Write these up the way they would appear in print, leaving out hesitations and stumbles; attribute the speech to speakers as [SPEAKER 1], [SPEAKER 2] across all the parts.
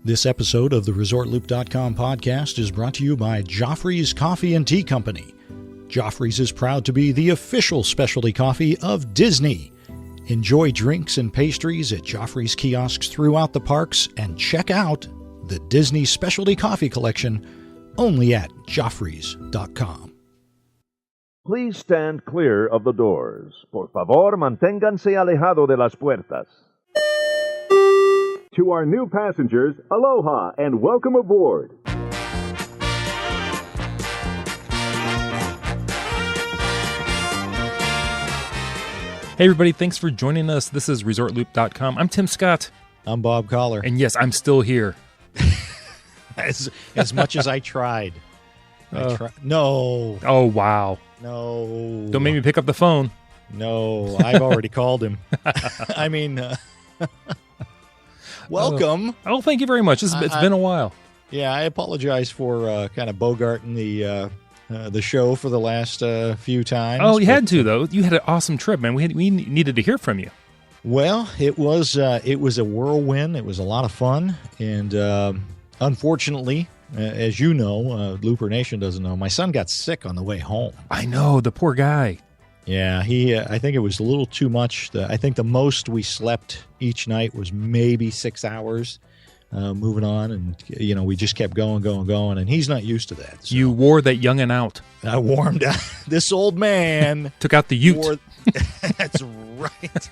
[SPEAKER 1] This episode of the ResortLoop.com podcast is brought to you by Joffrey's Coffee and Tea Company. Joffrey's is proud to be the official specialty coffee of Disney. Enjoy drinks and pastries at Joffrey's kiosks throughout the parks and check out the Disney Specialty Coffee Collection only at Joffreys.com.
[SPEAKER 2] Please stand clear of the doors. Por favor, manténganse alejado de las puertas. To our new passengers, aloha and welcome aboard.
[SPEAKER 3] Hey everybody, thanks for joining us. This is ResortLoop.com. I'm Tim Scott.
[SPEAKER 1] I'm Bob Collar.
[SPEAKER 3] And yes, I'm still here.
[SPEAKER 1] As much as I tried. No.
[SPEAKER 3] Oh, wow.
[SPEAKER 1] No.
[SPEAKER 3] Don't make me pick up the phone.
[SPEAKER 1] No, I've already called him. I mean, welcome.
[SPEAKER 3] Oh, thank you very much. It's been a while.
[SPEAKER 1] Yeah, I apologize for kind of bogarting the show for the last few times.
[SPEAKER 3] Oh, you had to, though. You had an awesome trip, man. We needed to hear from you.
[SPEAKER 1] Well, it was a whirlwind. It was a lot of fun, and unfortunately, as you know, Looper Nation doesn't know, my son got sick on the way home.
[SPEAKER 3] I know, the poor guy.
[SPEAKER 1] Yeah, I think it was a little too much. I think the most we slept each night was maybe 6 hours. Moving on, and we just kept going, and he's not used to that. So.
[SPEAKER 3] You wore that youngin' out.
[SPEAKER 1] I warmed out. This old man
[SPEAKER 3] took out the ute.
[SPEAKER 1] That's right.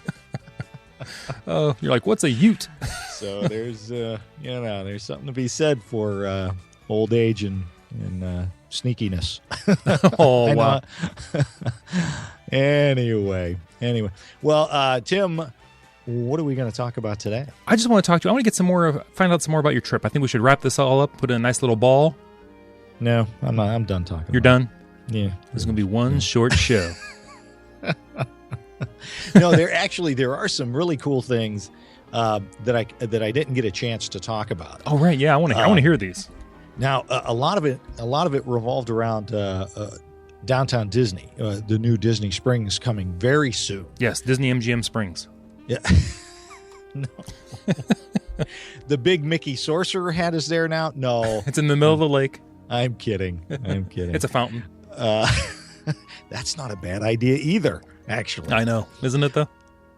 [SPEAKER 3] Oh, you're like, what's a ute?
[SPEAKER 1] So there's there's something to be said for old age and sneakiness.
[SPEAKER 3] Oh wow.
[SPEAKER 1] Anyway, well, Tim, what are we going to talk about today?
[SPEAKER 3] I just want to talk to you. I want to get find out some more about your trip. I think we should wrap this all up, put in a nice little ball.
[SPEAKER 1] No, I'm not. I'm done talking.
[SPEAKER 3] You're done?
[SPEAKER 1] Yeah.
[SPEAKER 3] There's going to be one short show.
[SPEAKER 1] No, there are some really cool things that I didn't get a chance to talk about.
[SPEAKER 3] Oh right, yeah, I want to hear these.
[SPEAKER 1] Now, a lot of it revolved around downtown Disney. The new Disney Springs coming very soon.
[SPEAKER 3] Yes, Disney MGM Springs.
[SPEAKER 1] Yeah. No. The big Mickey Sorcerer hat is there now? No.
[SPEAKER 3] It's in the middle of the lake.
[SPEAKER 1] I'm kidding.
[SPEAKER 3] It's a fountain.
[SPEAKER 1] That's not a bad idea either, actually.
[SPEAKER 3] I know. Isn't it, though?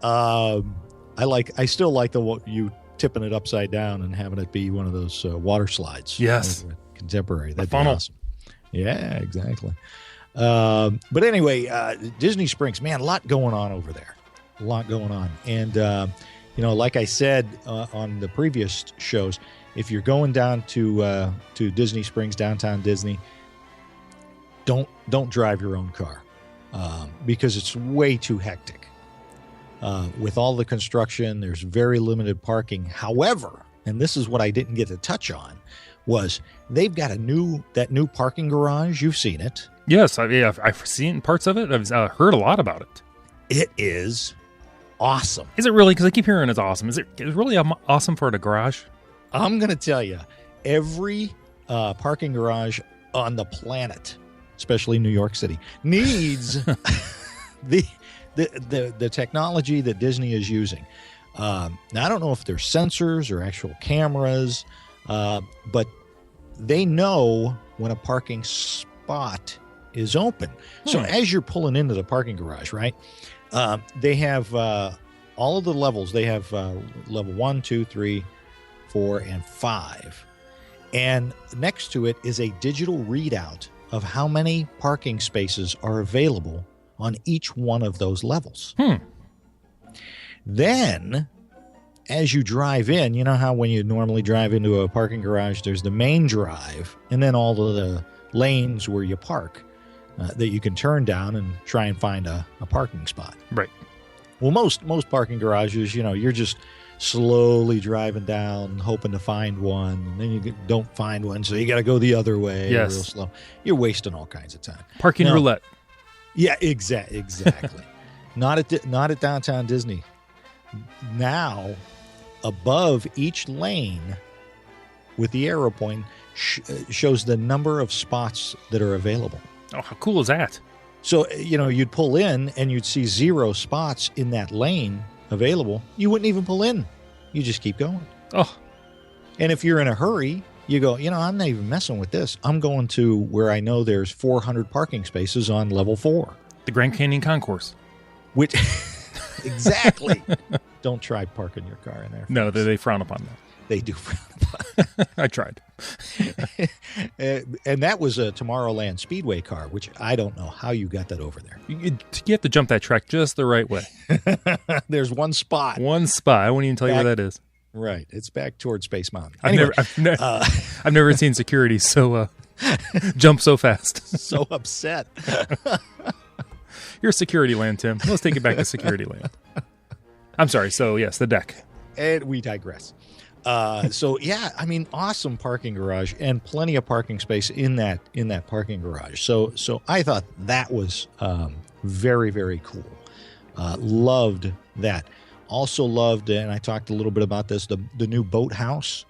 [SPEAKER 1] I still like you tipping it upside down and having it be one of those water slides.
[SPEAKER 3] Yes.
[SPEAKER 1] Contemporary. That'd be
[SPEAKER 3] funnel.
[SPEAKER 1] Awesome. Yeah, exactly. But anyway, Disney Springs, man, a lot going on over there. A lot going on. And, like I said on the previous shows, if you're going down to Disney Springs, downtown Disney, don't drive your own car because it's way too hectic. With all the construction, there's very limited parking. However, and this is what I didn't get to touch on, was they've got that new parking garage. You've seen it.
[SPEAKER 3] Yes, I've seen parts of it. I've heard a lot about it.
[SPEAKER 1] It is awesome.
[SPEAKER 3] Is it really? Because I keep hearing it's awesome. Is it really awesome for a garage?
[SPEAKER 1] I'm going to tell you, every parking garage on the planet, especially New York City, needs the technology that Disney is using. Now, I don't know if they're sensors or actual cameras, but they know when a parking spot is open. So as you're pulling into the parking garage, right, they have all of the levels. They have level 1, 2, 3, 4, and 5. And next to it is a digital readout of how many parking spaces are available on each one of those levels. Then, as you drive in, you know how when you normally drive into a parking garage, there's the main drive and then all of the lanes where you park that you can turn down and try and find a parking spot.
[SPEAKER 3] Right.
[SPEAKER 1] Well, most parking garages, you're just slowly driving down, hoping to find one, and then you don't find one, so you got to go the other way.
[SPEAKER 3] Yes.
[SPEAKER 1] Real slow. You're wasting all kinds of time.
[SPEAKER 3] Parking roulette.
[SPEAKER 1] Yeah, exactly. Not at downtown Disney. Now, above each lane, with the arrow point, shows the number of spots that are available.
[SPEAKER 3] Oh, how cool is that?
[SPEAKER 1] So, you'd pull in and you'd see 0 spots in that lane available. You wouldn't even pull in. You just keep going.
[SPEAKER 3] Oh,
[SPEAKER 1] And if you're in a hurry, you go, I'm not even messing with this. I'm going to where I know there's 400 parking spaces on level 4.
[SPEAKER 3] The Grand Canyon Concourse.
[SPEAKER 1] Which, exactly. Don't try parking your car in there.
[SPEAKER 3] No, they frown upon that.
[SPEAKER 1] They do frown upon.
[SPEAKER 3] I tried.
[SPEAKER 1] And that was a Tomorrowland Speedway car, which I don't know how you got that over there.
[SPEAKER 3] You have to jump that track just the right way.
[SPEAKER 1] There's one spot.
[SPEAKER 3] One spot. I won't even tell you where that is.
[SPEAKER 1] Right. It's back towards Space Mountain.
[SPEAKER 3] I've never seen security jump so fast.
[SPEAKER 1] So upset.
[SPEAKER 3] You're security land, Tim. Let's take it back to security land. I'm sorry. So, yes, the deck.
[SPEAKER 1] And we digress. Awesome parking garage and plenty of parking space in that parking garage. So I thought that was very, very cool. Loved that. Also loved, and I talked a little bit about this, the new Boathouse.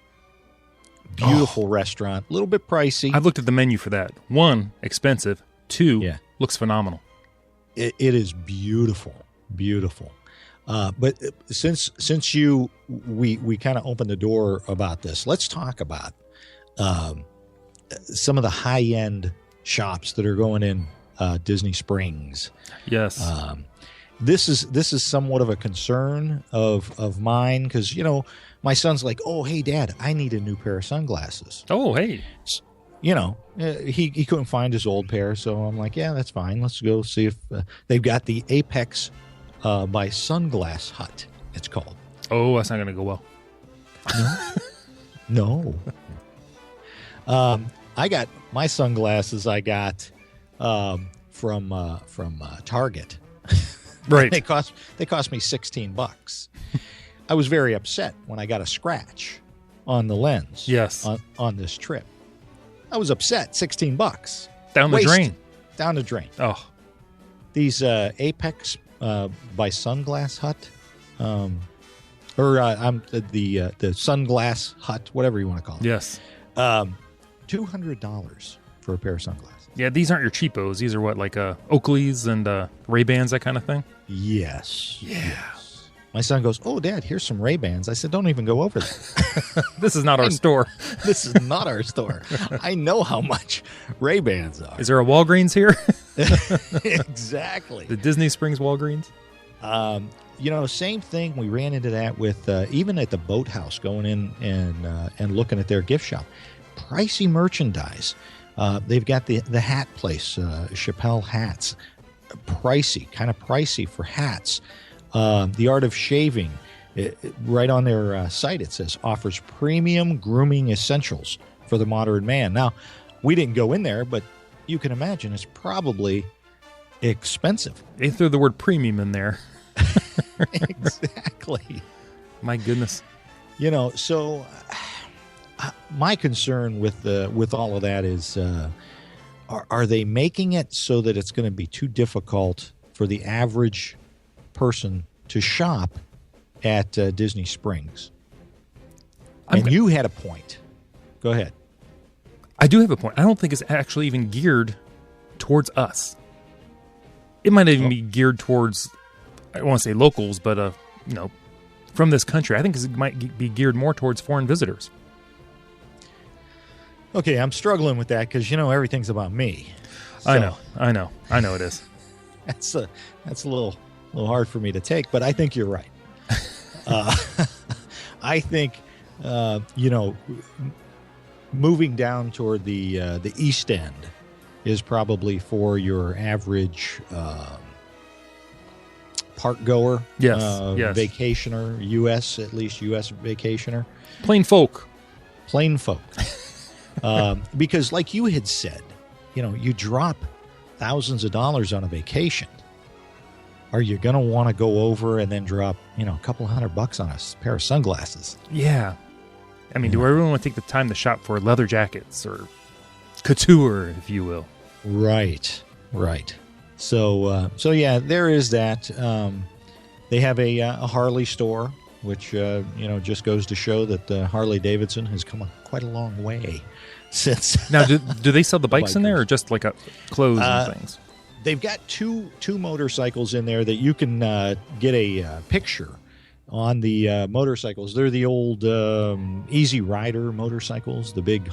[SPEAKER 1] Beautiful restaurant. A little bit pricey.
[SPEAKER 3] I've looked at the menu for that. 1, expensive. 2, looks phenomenal.
[SPEAKER 1] It is beautiful. Beautiful. But since we kind of opened the door about this, let's talk about some of the high-end shops that are going in Disney Springs.
[SPEAKER 3] Yes.
[SPEAKER 1] This is somewhat of a concern of mine because, my son's like, oh, hey, Dad, I need a new pair of sunglasses.
[SPEAKER 3] Oh, hey.
[SPEAKER 1] He couldn't find his old pair, so I'm like, yeah, that's fine. Let's go see if they've got the Apex by Sunglass Hut, it's called.
[SPEAKER 3] Oh, that's not going to go well.
[SPEAKER 1] No. I got my sunglasses I got from Target.
[SPEAKER 3] Right.
[SPEAKER 1] They cost me $16. I was very upset when I got a scratch on the lens.
[SPEAKER 3] Yes.
[SPEAKER 1] On this trip. I was upset. $16.
[SPEAKER 3] Down the drain.
[SPEAKER 1] Down the drain.
[SPEAKER 3] Oh.
[SPEAKER 1] These Apex by Sunglass Hut, the Sunglass Hut, whatever you want to call it.
[SPEAKER 3] Yes.
[SPEAKER 1] $200 for a pair of sunglasses.
[SPEAKER 3] Yeah, these aren't your cheapos. These are what, like Oakleys and Ray-Bans, that kind of thing?
[SPEAKER 1] Yes.
[SPEAKER 3] Yeah.
[SPEAKER 1] Yes. My son goes, oh, Dad, here's some Ray-Bans. I said, don't even go over there.
[SPEAKER 3] This is not our store.
[SPEAKER 1] This is not our store. I know how much Ray-Bans are.
[SPEAKER 3] Is there a Walgreens here?
[SPEAKER 1] Exactly.
[SPEAKER 3] The Disney Springs Walgreens?
[SPEAKER 1] Same thing. We ran into that with even at the Boathouse, going in and looking at their gift shop. Pricey merchandise. They've got the hat place, Chappelle hats. Kind of pricey for hats. The Art of Shaving, right on their site, it says, offers premium grooming essentials for the modern man. Now, we didn't go in there, but you can imagine it's probably expensive.
[SPEAKER 3] They threw the word premium in there.
[SPEAKER 1] Exactly.
[SPEAKER 3] My goodness.
[SPEAKER 1] So my concern with all of that is, are they making it so that it's going to be too difficult for the average person to shop at Disney Springs? You had a point. Go ahead.
[SPEAKER 3] I do have a point. I don't think it's actually even geared towards us. It might even be geared towards, I don't want to say locals, but from this country. I think it might be geared more towards foreign visitors.
[SPEAKER 1] Okay, I'm struggling with that because everything's about me. So
[SPEAKER 3] I know it is.
[SPEAKER 1] That's a little hard for me to take, but I think you're right. I think moving down toward the East End is probably for your average park goer,
[SPEAKER 3] yes.
[SPEAKER 1] Vacationer, U.S. vacationer,
[SPEAKER 3] plain folk.
[SPEAKER 1] Because like you had said, you drop thousands of dollars on a vacation. Are you going to want to go over and then drop, a couple $100 on a pair of sunglasses?
[SPEAKER 3] Yeah. I mean, do everyone want to take the time to shop for leather jackets or couture, if you will? Right. So yeah, there is that. They have a Harley store, which, just goes to show that Harley Davidson has come quite a long way since. Now, do they sell the bikes in there or just like clothes and things?
[SPEAKER 1] They've got two motorcycles in there that you can get a picture on the motorcycles. They're the old Easy Rider motorcycles, the big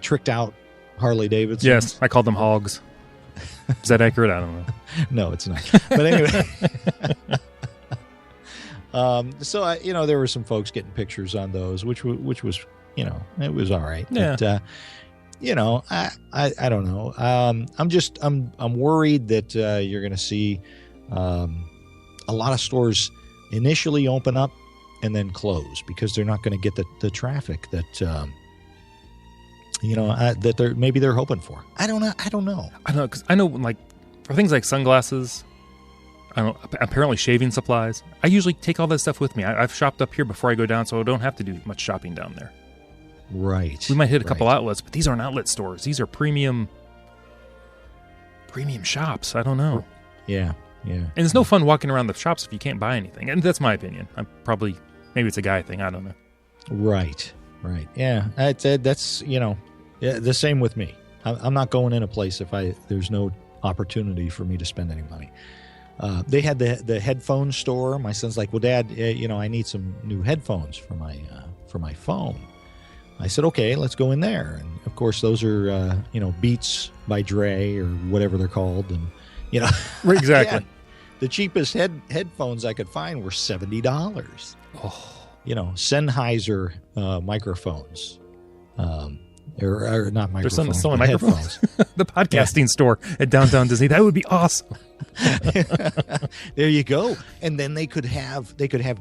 [SPEAKER 1] tricked out Harley Davidson.
[SPEAKER 3] Yes, I call them hogs. Is that accurate? I don't know.
[SPEAKER 1] No, it's not. But anyway, so there were some folks getting pictures on those, which was, it was all right.
[SPEAKER 3] Yeah.
[SPEAKER 1] But, I don't know. I'm worried that you're going to see a lot of stores initially open up and then close because they're not going to get the traffic that that they're hoping for. I don't know
[SPEAKER 3] because I know like for things like sunglasses, apparently shaving supplies. I usually take all that stuff with me. I've shopped up here before I go down, so I don't have to do much shopping down there.
[SPEAKER 1] Right.
[SPEAKER 3] We might hit a couple outlets, but these aren't outlet stores. These are premium shops. I don't know.
[SPEAKER 1] Yeah.
[SPEAKER 3] And it's no fun walking around the shops if you can't buy anything. And that's my opinion. Maybe it's a guy thing. I don't know.
[SPEAKER 1] Right. Yeah. That's the same with me. I'm not going in a place if there's no opportunity for me to spend any money. They had the headphone store. My son's like, well, Dad, I need some new headphones for my phone. I said, okay, let's go in there. And of course, those are, Beats by Dre or whatever they're called. And,
[SPEAKER 3] Exactly.
[SPEAKER 1] Yeah, the cheapest headphones I could find were $70.
[SPEAKER 3] Oh.
[SPEAKER 1] Sennheiser microphones. Or not microphones.
[SPEAKER 3] There's selling microphones. The podcasting store at Downtown Disney. That would be awesome.
[SPEAKER 1] There you go. And then they could have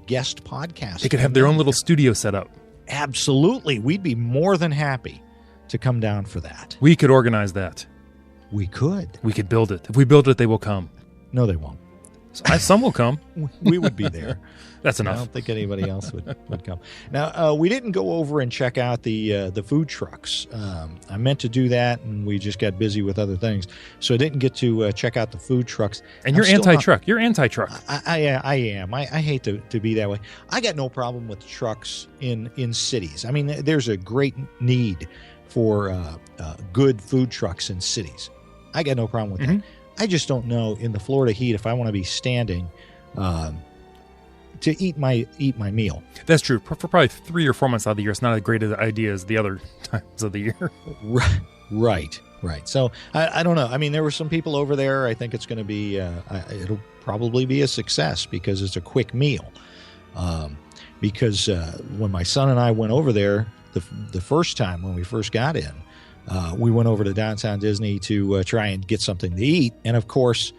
[SPEAKER 1] guest podcasts.
[SPEAKER 3] They could have their own little studio set up.
[SPEAKER 1] Absolutely. We'd be more than happy to come down for that.
[SPEAKER 3] We could organize that.
[SPEAKER 1] We could.
[SPEAKER 3] We could build it. If we build it, they will come.
[SPEAKER 1] No, they won't.
[SPEAKER 3] Some will come.
[SPEAKER 1] We would be there.
[SPEAKER 3] That's enough.
[SPEAKER 1] I don't think anybody else would come. Now, we didn't go over and check out the food trucks. I meant to do that, and we just got busy with other things. So I didn't get to check out the food trucks.
[SPEAKER 3] And you're anti-truck. You're anti-truck.
[SPEAKER 1] I am. I hate to be that way. I got no problem with trucks in cities. I mean, there's a great need for good food trucks in cities. I got no problem with that. I just don't know in the Florida heat if I want to be standing to eat my meal.
[SPEAKER 3] That's true. For probably 3 or 4 months out of the year, it's not as great an idea as the other times of the year.
[SPEAKER 1] Right. So I don't know. I mean, there were some people over there. I think it's going to be it'll probably be a success because it's a quick meal. Because when my son and I went over there the first time when we first got in, we went over to Downtown Disney to try and get something to eat. And of course,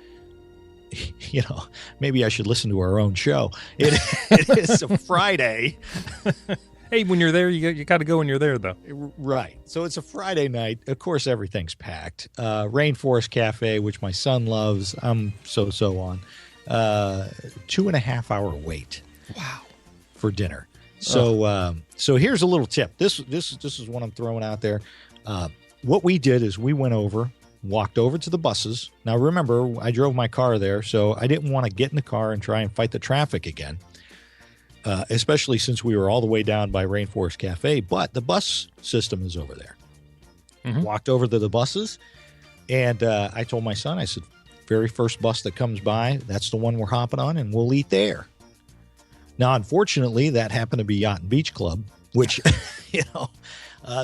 [SPEAKER 1] maybe I should listen to our own show. It is a Friday.
[SPEAKER 3] Hey, when you're there, you got to go when you're there, though.
[SPEAKER 1] Right. So it's a Friday night. Of course, everything's packed. Rainforest Cafe, which my son loves. I'm so on. 2.5 hour wait.
[SPEAKER 3] Wow.
[SPEAKER 1] For dinner. So so here's a little tip. This is what I'm throwing out there. What we did is we went over, walked over to the buses. Now, remember, I drove my car there, so I didn't want to get in the car and try and fight the traffic again, especially since we were all the way down by Rainforest Cafe. But the bus system is over there. Walked over to the buses, and I told my son, I said, very first bus that comes by, that's the one we're hopping on, and we'll eat there. Now, unfortunately, that happened to be Yacht and Beach Club, which,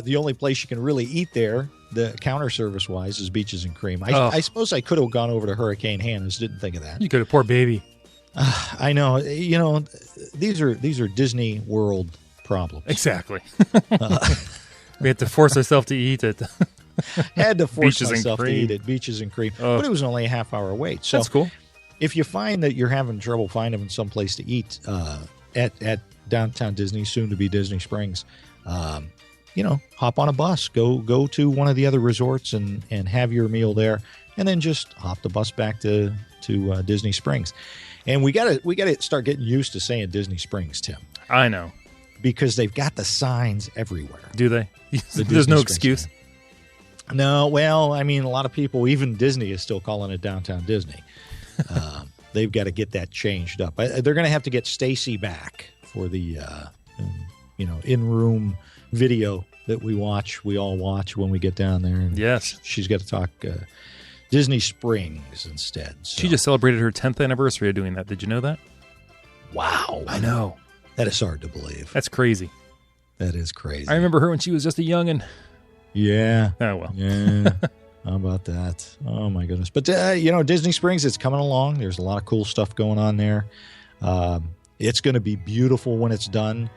[SPEAKER 1] the only place you can really eat there, the counter service wise, is Beaches and Cream. I suppose I could have gone over to Hurricane Hannah's. Didn't think of that.
[SPEAKER 3] You could have, poor baby.
[SPEAKER 1] I know. These are Disney World problems.
[SPEAKER 3] Exactly. We had to force ourselves to eat it.
[SPEAKER 1] Had to force myself to eat at Beaches and Cream, but it was only a half-hour wait. So
[SPEAKER 3] that's cool.
[SPEAKER 1] If you find that you're having trouble finding some place to eat at Downtown Disney, soon to be Disney Springs, hop on a bus, go to one of the other resorts and have your meal there, and then just hop the bus back to Disney Springs. And we gotta start getting used to saying Disney Springs, Tim.
[SPEAKER 3] I know,
[SPEAKER 1] because they've got the signs everywhere.
[SPEAKER 3] Do they? There's no excuse.
[SPEAKER 1] No, well, I mean, a lot of people, even Disney, is still calling it Downtown Disney. They've got to get that changed up. They're going to have to get Stacy back for the in-room video that we all watch when we get down there. And
[SPEAKER 3] yes,
[SPEAKER 1] she's got to talk Disney Springs instead. So.
[SPEAKER 3] She just celebrated her 10th anniversary of doing that. Did you know that?
[SPEAKER 1] Wow.
[SPEAKER 3] I know.
[SPEAKER 1] That is hard to believe.
[SPEAKER 3] That's crazy.
[SPEAKER 1] That is crazy.
[SPEAKER 3] I remember her when she was just a youngin'.
[SPEAKER 1] Yeah.
[SPEAKER 3] Oh, well.
[SPEAKER 1] Yeah. How about that? Oh, my goodness. But, Disney Springs, it's coming along. There's a lot of cool stuff going on there. It's going to be beautiful when it's done.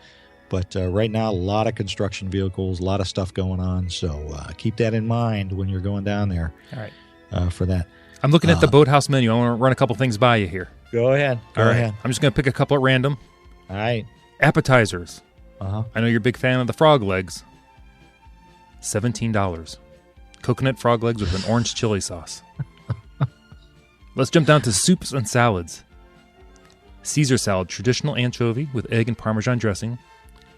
[SPEAKER 1] But right now, a lot of construction vehicles, a lot of stuff going on. So keep that in mind when you're going down there.
[SPEAKER 3] All right.
[SPEAKER 1] For that.
[SPEAKER 3] I'm looking at the Boathouse menu. I want to run a couple things by you here.
[SPEAKER 1] Go ahead. Go ahead.
[SPEAKER 3] I'm just going to pick a couple at random.
[SPEAKER 1] All right.
[SPEAKER 3] Appetizers.
[SPEAKER 1] Uh-huh.
[SPEAKER 3] I know you're a big fan of the frog legs. $17. Coconut frog legs with an orange chili sauce. Let's jump down to soups and salads. Caesar salad, traditional anchovy with egg and Parmesan dressing,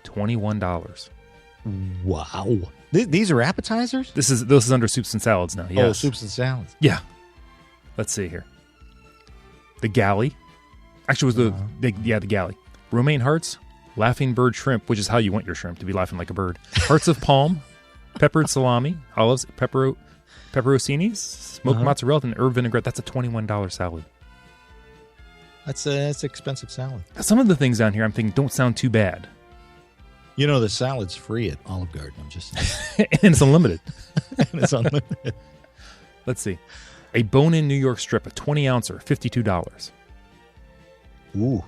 [SPEAKER 3] $21.
[SPEAKER 1] Wow. These are appetizers?
[SPEAKER 3] This is under soups and salads now. Yes.
[SPEAKER 1] Oh, soups and salads.
[SPEAKER 3] Yeah. Let's see here. The galley. Actually, it was the galley. Romaine hearts, laughing bird shrimp, which is how you want your shrimp, to be laughing like a bird. Hearts of palm, peppered salami, olives, pepperoncinis, smoked mozzarella, and herb vinaigrette. That's a $21 salad.
[SPEAKER 1] That's an expensive salad.
[SPEAKER 3] Some of the things down here I'm thinking don't sound too bad.
[SPEAKER 1] The salad's free at Olive Garden. I'm just saying.
[SPEAKER 3] And it's unlimited. Let's see. A bone-in New York strip, a 20-ouncer, $52.
[SPEAKER 1] Ooh.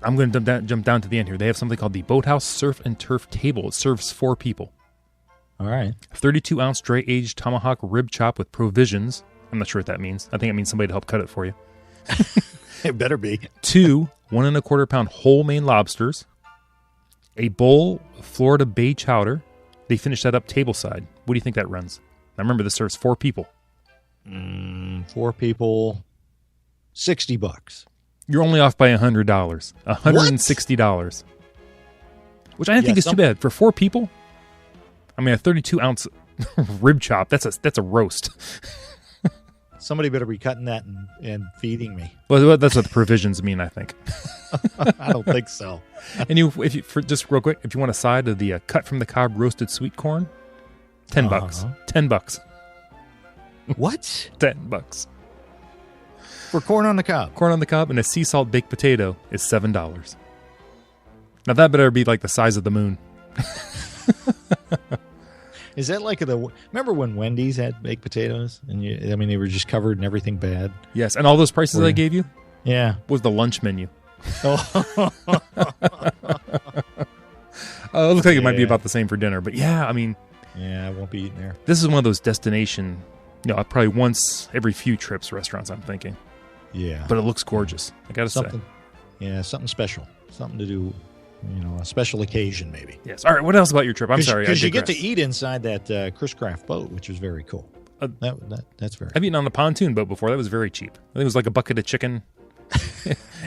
[SPEAKER 3] I'm going to jump down to the end here. They have something called the Boathouse Surf and Turf Table. It serves 4 people.
[SPEAKER 1] All right.
[SPEAKER 3] 32-ounce dry-aged tomahawk rib chop with provisions. I'm not sure what that means. I think it means somebody to help cut it for you.
[SPEAKER 1] It better be. 2
[SPEAKER 3] 1 1/4 pound whole Maine lobsters. A bowl of Florida Bay chowder. They finish that up tableside. What do you think that runs? Now remember, this serves 4 people.
[SPEAKER 1] 4 people, $60.
[SPEAKER 3] You're only off by $100. $160. Which I think is too bad. For 4 people, I mean, a 32-ounce rib chop, that's a roast.
[SPEAKER 1] Somebody better be cutting that and feeding me.
[SPEAKER 3] Well, that's what the provisions mean, I think.
[SPEAKER 1] I don't think so.
[SPEAKER 3] And just real quick, if you want a side of the cut from the cob roasted sweet corn, $10. $10.
[SPEAKER 1] What?
[SPEAKER 3] $10.
[SPEAKER 1] For corn on the cob?
[SPEAKER 3] Corn on the cob and a sea salt baked potato is $7. Now that better be like the size of the moon.
[SPEAKER 1] Is that like remember when Wendy's had baked potatoes? And they were just covered in everything bad?
[SPEAKER 3] Yes, and all those prices I gave you?
[SPEAKER 1] Yeah.
[SPEAKER 3] Was the lunch menu.
[SPEAKER 1] Oh.
[SPEAKER 3] It looks like it might be about the same for dinner, but yeah, I mean.
[SPEAKER 1] Yeah, I won't be eating there.
[SPEAKER 3] This is one of those destination, probably once every few trips restaurants, I'm thinking.
[SPEAKER 1] Yeah.
[SPEAKER 3] But it looks gorgeous, I got to say.
[SPEAKER 1] Yeah, something special. Something to do, a special occasion maybe.
[SPEAKER 3] Yes. All right, what else about your trip? I'm sorry.
[SPEAKER 1] Because you get to eat inside that Chris Craft boat, which is very cool. That's very
[SPEAKER 3] I've eaten on the pontoon boat before. That was very cheap. I think it was like a bucket of chicken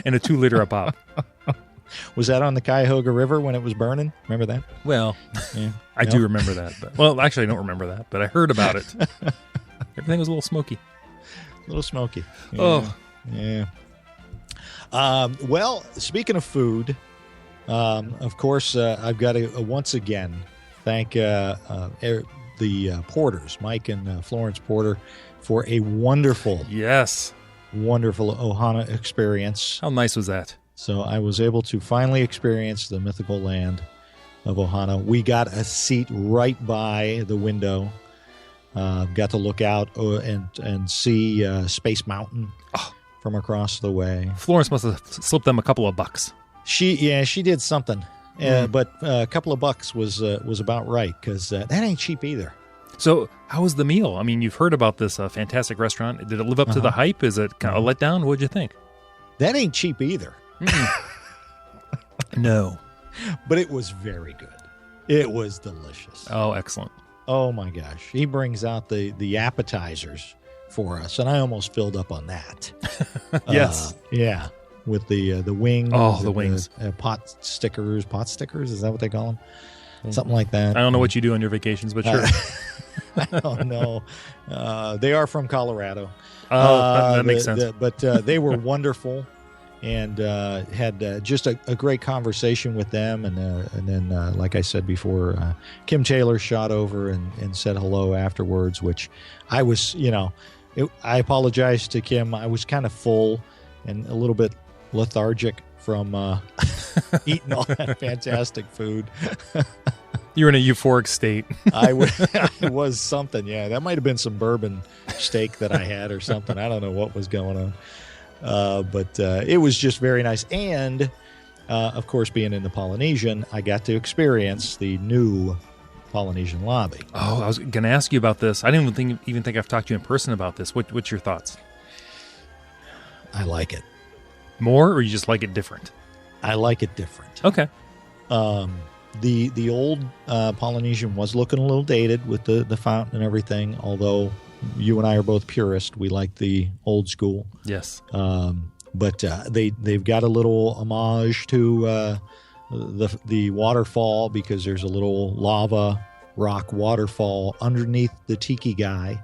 [SPEAKER 3] and a 2-liter of pop.
[SPEAKER 1] Was that on the Cuyahoga River when it was burning? Remember that?
[SPEAKER 3] Well, yeah. I do remember that. Actually, I don't remember that, but I heard about it. Everything was a little smoky.
[SPEAKER 1] A little smoky. Yeah.
[SPEAKER 3] Oh.
[SPEAKER 1] Yeah. Well, speaking of food, of course, I've got to once again thank the Porters, Mike and Florence Porter, for a wonderful Ohana experience.
[SPEAKER 3] How nice was that?
[SPEAKER 1] So I was able to finally experience the mythical land of Ohana. We got a seat right by the window. Got to look out and see Space Mountain from across the way.
[SPEAKER 3] Florence must have slipped them a couple of bucks.
[SPEAKER 1] She did something, but a couple of bucks was about right, because that ain't cheap either.
[SPEAKER 3] So how was the meal? I mean, you've heard about this fantastic restaurant. Did it live up to the hype? Is it kind of a letdown? What'd you think?
[SPEAKER 1] That ain't cheap either.
[SPEAKER 3] No.
[SPEAKER 1] But it was very good. It was delicious.
[SPEAKER 3] Oh, excellent.
[SPEAKER 1] Oh, my gosh. He brings out the appetizers for us, and I almost filled up on that.
[SPEAKER 3] Yes.
[SPEAKER 1] Yeah. With the wings.
[SPEAKER 3] Oh, the wings.
[SPEAKER 1] Pot stickers. Pot stickers? Is that what they call them? Something like that.
[SPEAKER 3] I don't know what you do on your vacations, but sure.
[SPEAKER 1] I don't know. They are from Colorado.
[SPEAKER 3] Oh, that makes sense.
[SPEAKER 1] But they were wonderful, and had just a great conversation with them. And then, like I said before, Kim Taylor shot over and said hello afterwards, which I was, I apologize to Kim. I was kind of full and a little bit lethargic from eating all that fantastic food.
[SPEAKER 3] You're in a euphoric state.
[SPEAKER 1] I was something, yeah. That might have been some bourbon steak that I had or something. I don't know what was going on. But it was just very nice. And, of course, being in the Polynesian, I got to experience the new Polynesian lobby.
[SPEAKER 3] Oh, I was going to ask you about this. I didn't even think I've talked to you in person about this. What's your thoughts?
[SPEAKER 1] I like it.
[SPEAKER 3] More, or you just like it different?
[SPEAKER 1] I like it different.
[SPEAKER 3] Okay.
[SPEAKER 1] The old Polynesian was looking a little dated with the fountain and everything, although you and I are both purists. We like the old school.
[SPEAKER 3] Yes.
[SPEAKER 1] But they've got a little homage to the waterfall, because there's a little lava rock waterfall underneath the tiki guy.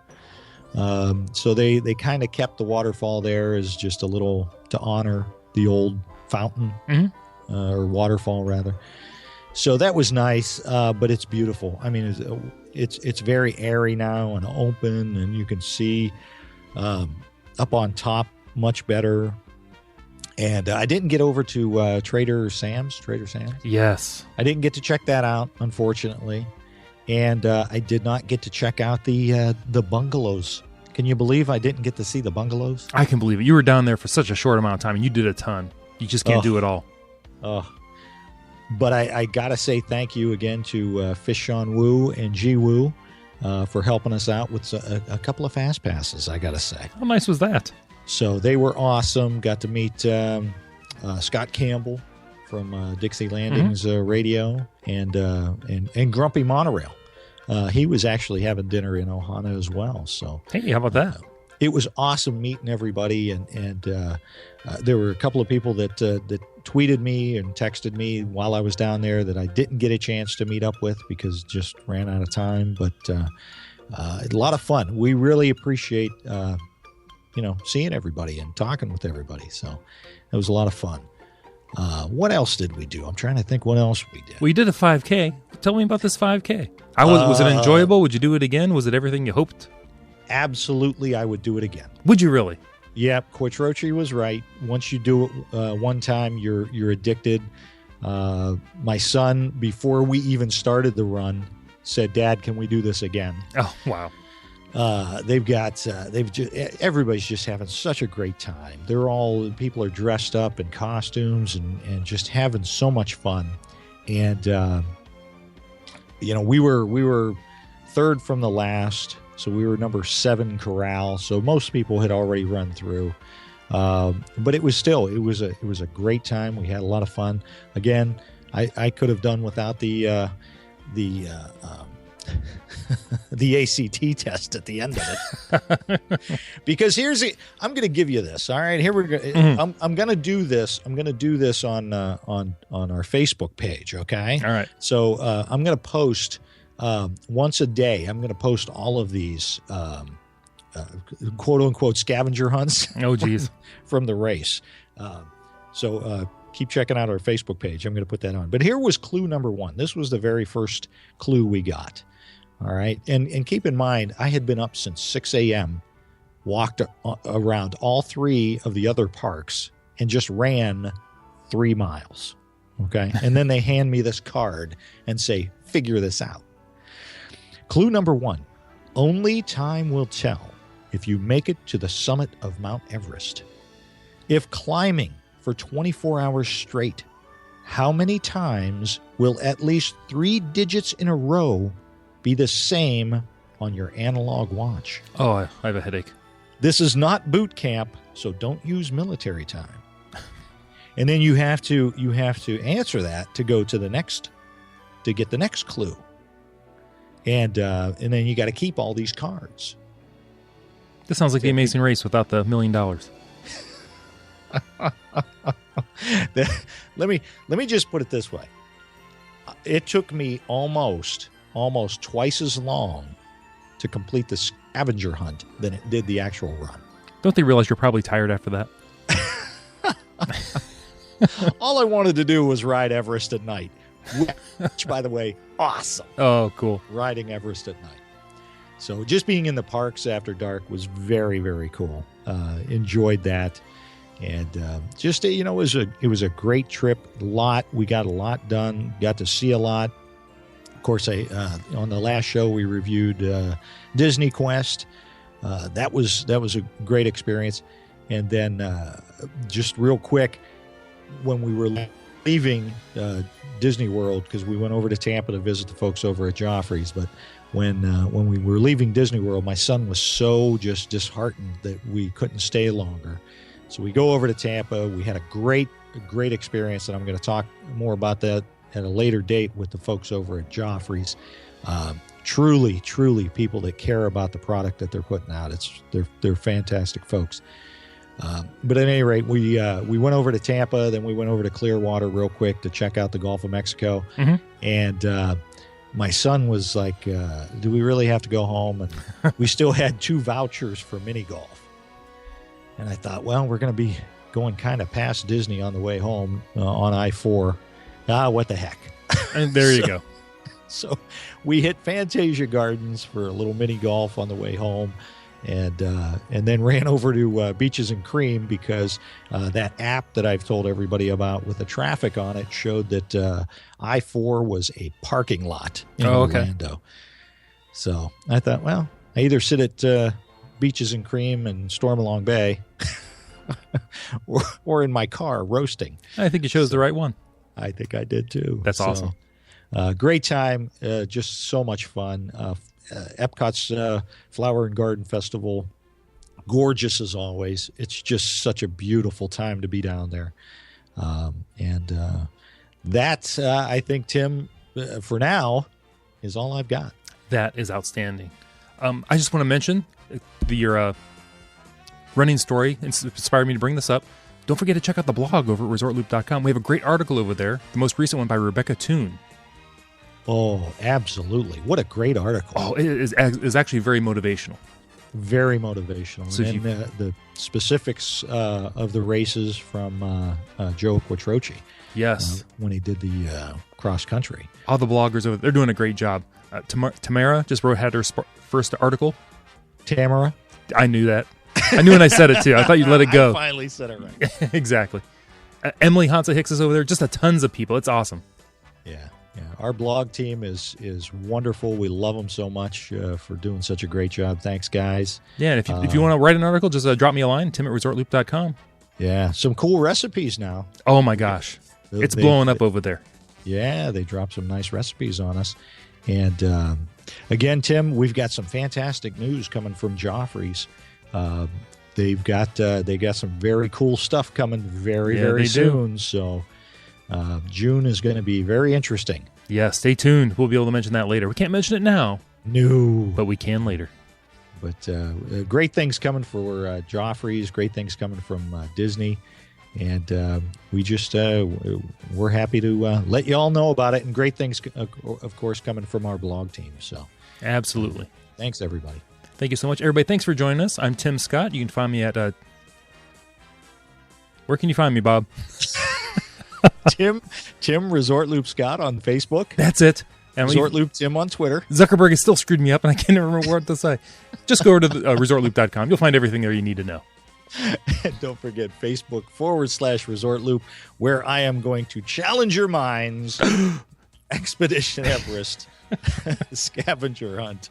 [SPEAKER 1] So they kind of kept the waterfall there as just a little to honor the old fountain, or waterfall rather. So that was nice, but it's beautiful. I mean, it's very airy now and open, and you can see up on top much better. And I didn't get over to Trader Sam's.
[SPEAKER 3] Yes.
[SPEAKER 1] I didn't get to check that out, unfortunately. And I did not get to check out the bungalows. Can you believe I didn't get to see the bungalows?
[SPEAKER 3] I can believe it. You were down there for such a short amount of time, and you did a ton. You just can't do it all.
[SPEAKER 1] But I got to say thank you again to Fish Sean Wu and Ji Wu for helping us out with a couple of fast passes, I got to say.
[SPEAKER 3] How nice was that?
[SPEAKER 1] So they were awesome. Got to meet Scott Campbell from Dixie Landings Radio and Grumpy Monorail. He was actually having dinner in Ohana as well. So
[SPEAKER 3] hey, how about that?
[SPEAKER 1] It was awesome meeting everybody, and there were a couple of people that tweeted me and texted me while I was down there that I didn't get a chance to meet up with because just ran out of time. But a lot of fun. We really appreciate seeing everybody and talking with everybody. So it was a lot of fun. What else did we do? I'm trying to think what else we did.
[SPEAKER 3] We did a 5K. Tell me about this 5K. Was it enjoyable? Would you do it again? Was it everything you hoped?
[SPEAKER 1] Absolutely, I would do it again.
[SPEAKER 3] Would you really?
[SPEAKER 1] Yep, Coach Roche was right. Once you do it one time, you're addicted. My son, before we even started the run, said, "Dad, can we do this again?"
[SPEAKER 3] Oh, wow.
[SPEAKER 1] Everybody's just having such a great time. People are dressed up in costumes and just having so much fun. And we were third from the last, so we were number 7 corral. So most people had already run through, but it was a great time. We had a lot of fun. Again, I could have done without the ACT test at the end of it, because I'm going to give you this. All right, here we're going. I'm going to do this. I'm going to do this on our Facebook page. Okay.
[SPEAKER 3] All right.
[SPEAKER 1] So I'm going to post once a day. I'm going to post all of these quote unquote scavenger hunts.
[SPEAKER 3] Oh, geez.
[SPEAKER 1] from the race. Keep checking out our Facebook page. I'm going to put that on. But here was clue number 1. This was the very first clue we got. All right. And keep in mind, I had been up since 6 a.m., walked around all 3 of the other parks, and just ran 3 miles. Okay. And then they hand me this card and say, figure this out. Clue number 1. Only time will tell if you make it to the summit of Mount Everest. If climbing for 24 hours straight, how many times will at least 3 digits in a row be the same on your analog watch?
[SPEAKER 3] Oh, I have a headache.
[SPEAKER 1] This is not boot camp, so don't use military time. And then you have to answer that to go to to get the next clue. And then you got to keep all these cards.
[SPEAKER 3] This sounds like The Amazing Race without the $1 million.
[SPEAKER 1] Let me just put it this way. It took me almost twice as long to complete the scavenger hunt than it did the actual run.
[SPEAKER 3] Don't they realize you're probably tired after that?
[SPEAKER 1] All I wanted to do was ride Everest at night, which, by the way, awesome.
[SPEAKER 3] Oh, cool.
[SPEAKER 1] Riding Everest at night. So just being in the parks after dark was very, very cool. Enjoyed that. And just it was a great trip. We got a lot done. Got to see a lot. Of course, on the last show we reviewed Disney Quest. That was a great experience. And then just real quick, when we were leaving Disney World, because we went over to Tampa to visit the folks over at Joffrey's, but when we were leaving Disney World, my son was so just disheartened that we couldn't stay longer. So we go over to Tampa. We had a great experience, and I'm going to talk more about that at a later date with the folks over at Joffrey's. Truly people that care about the product that they're putting out. They're fantastic folks. But at any rate, we went over to Tampa, then we went over to Clearwater real quick to check out the Gulf of Mexico. Mm-hmm. And my son was like, do we really have to go home? And we still had 2 vouchers for mini golf. And I thought, well, we're going to be going kind of past Disney on the way home on I-4. What the heck?
[SPEAKER 3] And there you go.
[SPEAKER 1] So we hit Fantasia Gardens for a little mini golf on the way home, and then ran over to Beaches and Cream because that app that I've told everybody about with the traffic on it showed that I-4 was a parking lot in Orlando. So I thought, well, I either sit at Beaches and Cream and Stormalong Bay or in my car roasting.
[SPEAKER 3] I think you chose the right one.
[SPEAKER 1] I think I did too.
[SPEAKER 3] That's awesome.
[SPEAKER 1] Great time. Just so much fun. Epcot's Flower and Garden Festival, gorgeous as always. It's just such a beautiful time to be down there. That's, I think, Tim, for now, is all I've got.
[SPEAKER 3] That is outstanding. I just want to mention your running story inspired me to bring this up. Don't forget to check out the blog over at ResortLoop.com. We have a great article over there, the most recent one by Rebecca Toon.
[SPEAKER 1] Oh, absolutely. What a great article.
[SPEAKER 3] Oh, it is actually very motivational.
[SPEAKER 1] Very motivational. So and the specifics of the races from Joe Quattrochi.
[SPEAKER 3] Yes.
[SPEAKER 1] When he did the cross country.
[SPEAKER 3] All the bloggers over they're doing a great job. Tamara just had her first article.
[SPEAKER 1] Tamara?
[SPEAKER 3] I knew that. I knew when I said it too. I thought you'd let it go.
[SPEAKER 1] I finally said it right.
[SPEAKER 3] Exactly. Emily Hansa Hicks is over there. Just tons of people. It's awesome.
[SPEAKER 1] Yeah. Our blog team is wonderful. We love them so much for doing such a great job. Thanks, guys.
[SPEAKER 3] Yeah, and if you want to write an article, just drop me a line, Tim@ResortLoop.com.
[SPEAKER 1] Yeah, some cool recipes now.
[SPEAKER 3] Oh my gosh, it's blowing up over there.
[SPEAKER 1] Yeah, they dropped some nice recipes on us. And again, Tim, we've got some fantastic news coming from Joffrey's. They got some very cool stuff coming very soon. So June is going to be very interesting.
[SPEAKER 3] Yeah, stay tuned. We'll be able to mention that later. We can't mention it now.
[SPEAKER 1] No.
[SPEAKER 3] But we can later.
[SPEAKER 1] But great things coming for Joffrey's, great things coming from Disney. And we just, we're happy to let you all know about it. And great things, of course, coming from our blog team. So
[SPEAKER 3] absolutely.
[SPEAKER 1] Thanks, everybody.
[SPEAKER 3] Thank you so much, everybody. Thanks for joining us. I'm Tim Scott. You can find me at... where can you find me, Bob?
[SPEAKER 1] Tim Resort Loop Scott on Facebook.
[SPEAKER 3] That's it.
[SPEAKER 1] And Resort Loop Tim on Twitter.
[SPEAKER 3] Zuckerberg has still screwed me up, and I can't remember what to say. Just go over to ResortLoop.com. You'll find everything there you need to know.
[SPEAKER 1] And don't forget Facebook /Resort Loop, where I am going to challenge your minds. Expedition Everest. Scavenger hunt.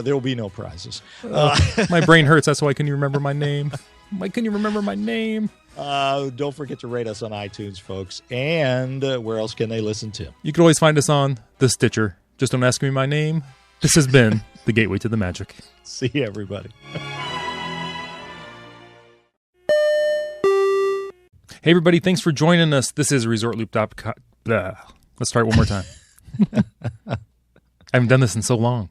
[SPEAKER 1] There will be no prizes.
[SPEAKER 3] My brain hurts. That's why I couldn't remember my name. Why couldn't you remember my name?
[SPEAKER 1] Don't forget to rate us on iTunes, folks. And where else can they listen to?
[SPEAKER 3] You can always find us on the Stitcher. Just don't ask me my name. This has been the Gateway to the Magic.
[SPEAKER 1] See you, everybody.
[SPEAKER 3] Hey, everybody. Thanks for joining us. This is ResortLoop.com. Let's start one more time. I haven't done this in so long.